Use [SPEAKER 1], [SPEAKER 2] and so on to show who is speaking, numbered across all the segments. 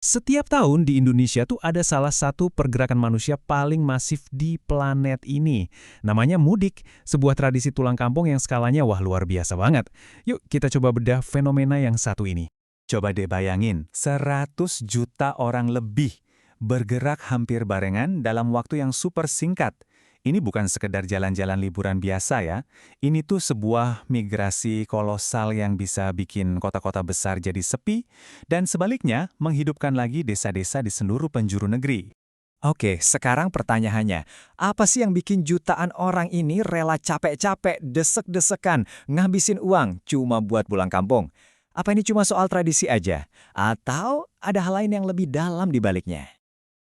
[SPEAKER 1] Setiap tahun di Indonesia tuh ada salah satu pergerakan manusia paling masif di planet ini. Namanya mudik, sebuah tradisi tulang kampung yang skalanya wah luar biasa banget. Yuk kita coba bedah fenomena yang satu ini.
[SPEAKER 2] Coba deh bayangin, 100 juta orang lebih bergerak hampir barengan dalam waktu yang super singkat. Ini bukan sekedar jalan-jalan liburan biasa ya. Ini tuh sebuah migrasi kolosal yang bisa bikin kota-kota besar jadi sepi, dan sebaliknya menghidupkan lagi desa-desa di seluruh penjuru negeri.
[SPEAKER 3] Oke, sekarang pertanyaannya, apa sih yang bikin jutaan orang ini rela capek-capek, desek-desekan, ngabisin uang cuma buat pulang kampung? Apa ini cuma soal tradisi aja? Atau ada hal lain yang lebih dalam di baliknya?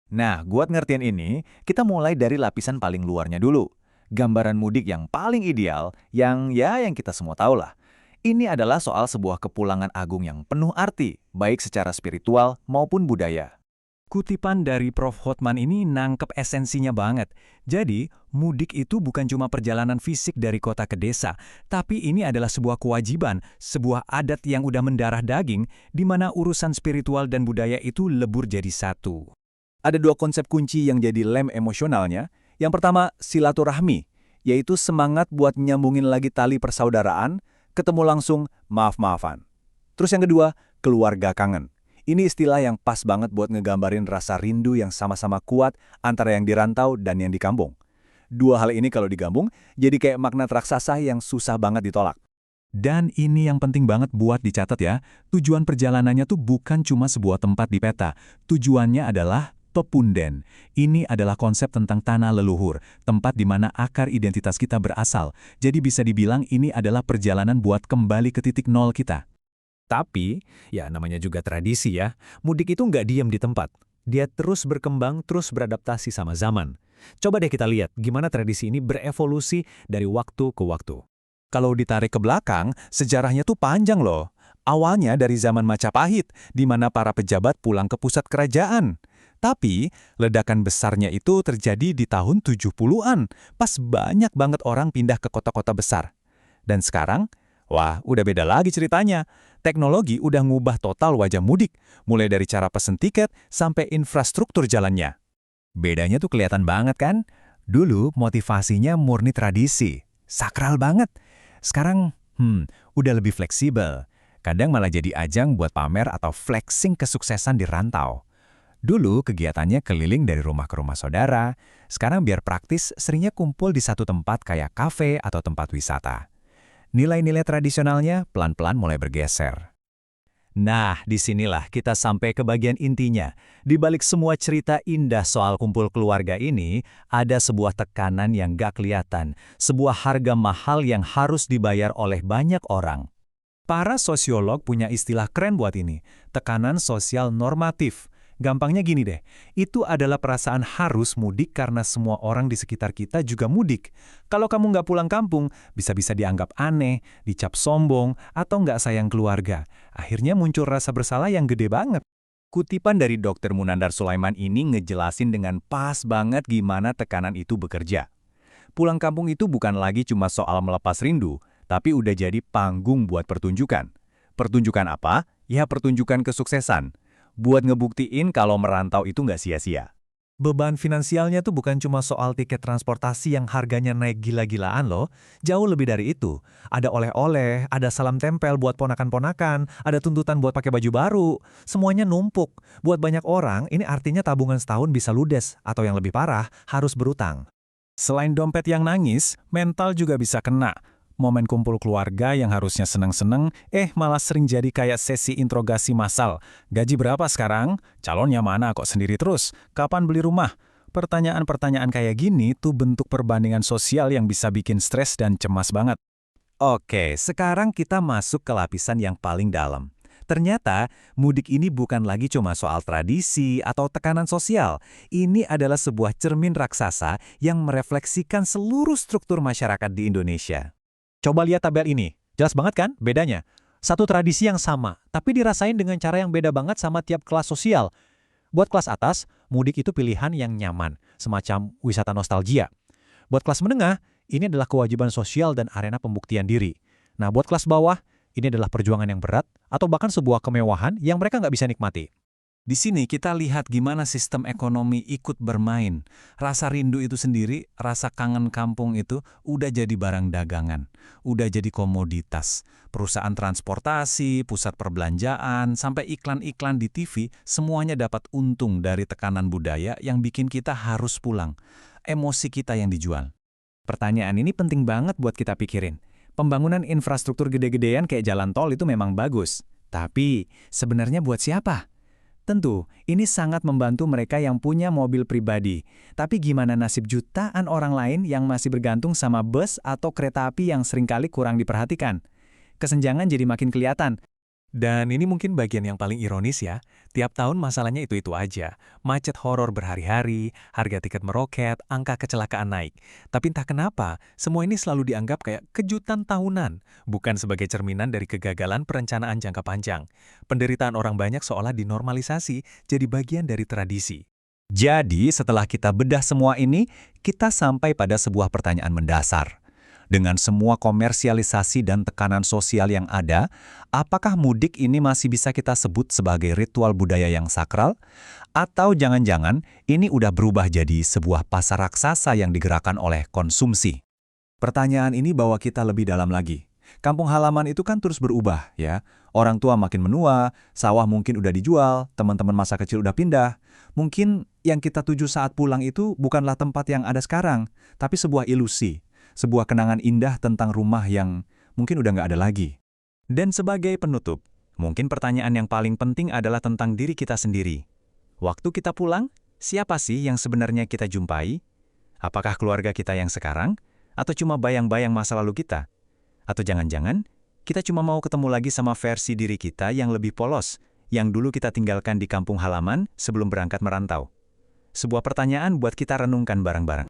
[SPEAKER 2] Nah, buat ngertiin ini, kita mulai dari lapisan paling luarnya dulu. Gambaran mudik yang paling ideal, yang kita semua tahu lah. Ini adalah soal sebuah kepulangan agung yang penuh arti, baik secara spiritual maupun budaya.
[SPEAKER 1] Kutipan dari Prof. Hotman ini nangkep esensinya banget. Jadi, mudik itu bukan cuma perjalanan fisik dari kota ke desa, tapi ini adalah sebuah kewajiban, sebuah adat yang udah mendarah daging, di mana urusan spiritual dan budaya itu lebur jadi satu.
[SPEAKER 2] Ada dua konsep kunci yang jadi lem emosionalnya. Yang pertama, silaturahmi, yaitu semangat buat nyambungin lagi tali persaudaraan, ketemu langsung, maaf-maafan. Terus yang kedua, keluarga kangen. Ini istilah yang pas banget buat ngegambarin rasa rindu yang sama-sama kuat antara yang di rantau dan yang di kampung. Dua hal ini kalau digabung, jadi kayak magnet raksasa yang susah banget ditolak.
[SPEAKER 1] Dan ini yang penting banget buat dicatat ya, tujuan perjalanannya tuh bukan cuma sebuah tempat di peta, tujuannya adalah Pepunden. Ini adalah konsep tentang tanah leluhur, tempat di mana akar identitas kita berasal. Jadi bisa dibilang ini adalah perjalanan buat kembali ke titik nol kita. Tapi, ya namanya juga tradisi ya, mudik itu nggak diam di tempat. Dia terus berkembang, terus beradaptasi sama zaman. Coba deh kita lihat gimana tradisi ini berevolusi dari waktu ke waktu.
[SPEAKER 2] Kalau ditarik ke belakang, sejarahnya tuh panjang loh. Awalnya dari zaman Majapahit, di mana para pejabat pulang ke pusat kerajaan. Tapi, ledakan besarnya itu terjadi di tahun 70-an, pas banyak banget orang pindah ke kota-kota besar. Dan sekarang, wah, udah beda lagi ceritanya. Teknologi udah ngubah total wajah mudik, mulai dari cara pesen tiket sampai infrastruktur jalannya.
[SPEAKER 3] Bedanya tuh kelihatan banget kan? Dulu motivasinya murni tradisi, sakral banget. Sekarang, udah lebih fleksibel. Kadang malah jadi ajang buat pamer atau flexing kesuksesan di rantau. Dulu kegiatannya keliling dari rumah ke rumah saudara, sekarang biar praktis seringnya kumpul di satu tempat kayak kafe atau tempat wisata. Nilai-nilai tradisionalnya pelan-pelan mulai bergeser.
[SPEAKER 1] Nah, disinilah kita sampai ke bagian intinya. Di balik semua cerita indah soal kumpul keluarga ini, ada sebuah tekanan yang gak kelihatan, sebuah harga mahal yang harus dibayar oleh banyak orang. Para sosiolog punya istilah keren buat ini, tekanan sosial normatif. Gampangnya gini deh, itu adalah perasaan harus mudik karena semua orang di sekitar kita juga mudik. Kalau kamu nggak pulang kampung, bisa-bisa dianggap aneh, dicap sombong, atau nggak sayang keluarga. Akhirnya muncul rasa bersalah yang gede banget.
[SPEAKER 2] Kutipan dari Dr. Munandar Sulaiman ini ngejelasin dengan pas banget gimana tekanan itu bekerja. Pulang kampung itu bukan lagi cuma soal melepas rindu, tapi udah jadi panggung buat pertunjukan. Pertunjukan apa? Ya pertunjukan kesuksesan. Buat ngebuktiin kalau merantau itu nggak sia-sia.
[SPEAKER 1] Beban finansialnya tuh bukan cuma soal tiket transportasi yang harganya naik gila-gilaan loh. Jauh lebih dari itu. Ada oleh-oleh, ada salam tempel buat ponakan-ponakan, ada tuntutan buat pakai baju baru. Semuanya numpuk. Buat banyak orang, ini artinya tabungan setahun bisa ludes, atau yang lebih parah, harus berutang. Selain dompet yang nangis, mental juga bisa kena. Momen kumpul keluarga yang harusnya seneng-seneng, malah sering jadi kayak sesi interogasi massal. Gaji berapa sekarang? Calonnya mana kok sendiri terus? Kapan beli rumah? Pertanyaan-pertanyaan kayak gini tuh bentuk perbandingan sosial yang bisa bikin stres dan cemas banget.
[SPEAKER 3] Oke, sekarang kita masuk ke lapisan yang paling dalam. Ternyata, mudik ini bukan lagi cuma soal tradisi atau tekanan sosial. Ini adalah sebuah cermin raksasa yang merefleksikan seluruh struktur masyarakat di Indonesia.
[SPEAKER 1] Coba lihat tabel ini, jelas banget kan bedanya? Satu tradisi yang sama, tapi dirasain dengan cara yang beda banget sama tiap kelas sosial. Buat kelas atas, mudik itu pilihan yang nyaman, semacam wisata nostalgia. Buat kelas menengah, ini adalah kewajiban sosial dan arena pembuktian diri. Nah, buat kelas bawah, ini adalah perjuangan yang berat, atau bahkan sebuah kemewahan yang mereka nggak bisa nikmati.
[SPEAKER 2] Di sini kita lihat gimana sistem ekonomi ikut bermain. Rasa rindu itu sendiri, rasa kangen kampung itu udah jadi barang dagangan, udah jadi komoditas. Perusahaan transportasi, pusat perbelanjaan, sampai iklan-iklan di TV, semuanya dapat untung dari tekanan budaya yang bikin kita harus pulang. Emosi kita yang dijual.
[SPEAKER 3] Pertanyaan ini penting banget buat kita pikirin. Pembangunan infrastruktur gede-gedean kayak jalan tol itu memang bagus. Tapi, sebenarnya buat siapa? Tentu, ini sangat membantu mereka yang punya mobil pribadi. Tapi gimana nasib jutaan orang lain yang masih bergantung sama bus atau kereta api yang seringkali kurang diperhatikan? Kesenjangan jadi makin kelihatan.
[SPEAKER 1] Dan ini mungkin bagian yang paling ironis ya. Tiap tahun masalahnya itu-itu aja. Macet horor berhari-hari, harga tiket meroket, angka kecelakaan naik. Tapi entah kenapa, semua ini selalu dianggap kayak kejutan tahunan, bukan sebagai cerminan dari kegagalan perencanaan jangka panjang. Penderitaan orang banyak seolah dinormalisasi jadi bagian dari tradisi.
[SPEAKER 2] Jadi, setelah kita bedah semua ini, kita sampai pada sebuah pertanyaan mendasar. Dengan semua komersialisasi dan tekanan sosial yang ada, apakah mudik ini masih bisa kita sebut sebagai ritual budaya yang sakral? Atau jangan-jangan ini udah berubah jadi sebuah pasar raksasa yang digerakkan oleh konsumsi? Pertanyaan ini bawa kita lebih dalam lagi. Kampung halaman itu kan terus berubah, ya. Orang tua makin menua, sawah mungkin udah dijual, teman-teman masa kecil udah pindah. Mungkin yang kita tuju saat pulang itu bukanlah tempat yang ada sekarang, tapi sebuah ilusi. Sebuah kenangan indah tentang rumah yang mungkin udah nggak ada lagi. Dan sebagai penutup, mungkin pertanyaan yang paling penting adalah tentang diri kita sendiri. Waktu kita pulang, siapa sih yang sebenarnya kita jumpai? Apakah keluarga kita yang sekarang? Atau cuma bayang-bayang masa lalu kita? Atau jangan-jangan, kita cuma mau ketemu lagi sama versi diri kita yang lebih polos, yang dulu kita tinggalkan di kampung halaman sebelum berangkat merantau? Sebuah pertanyaan buat kita renungkan bareng-bareng.